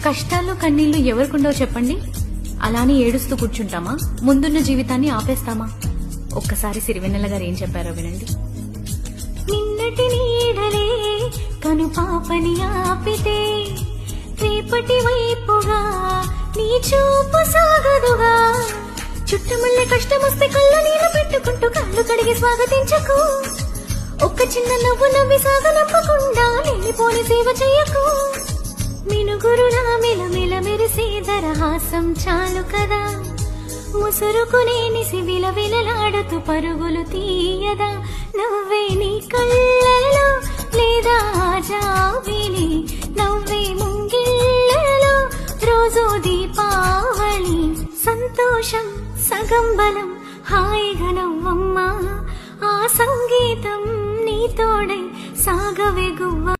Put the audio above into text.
కష్టాలు కన్నీళ్లు ఎవరికుండో చెప్పండి. అలానే ఏడుస్తూ కూర్చుంటామా? ముందున్న జీవితాన్ని ఆపేస్తామా? ఒక్కసారి సిరివెన్నెల గారు ఏం చెప్పారో వినండి. నిన్నటి నీడలే కను పాపని ఆపితే రేపటి వైపుగా నీ చూపు సాగదుగా. చుట్టుముళ్ళ కష్టమొస్తే కళ్ళు నీళ్ళు పెట్టుకుంటూ కళ్ళు కడిగి స్వాగతించకు. ఒక్క చిన్న నవ్వు నవ్వి సాగనంపకుండా లేనిపోని సేవ చెయ్యకు. మినుగురులా మిలమిల మెరిసే దరహాసం చాలు కదా. ముసురుకునే నిసి విలవిలలాడుతూ పరుగులు తీయదా. నవ్వే నీ కళ్ళలో లేదా జాబిలి, నవ్వే ముంగిళ్ళలో రోజు దీపావళి. సంతోషం సగం బలం హాయిగా నవ్వమ్మా. ఆ సంగీతం నీ తోడై సాగవే గువ్వ.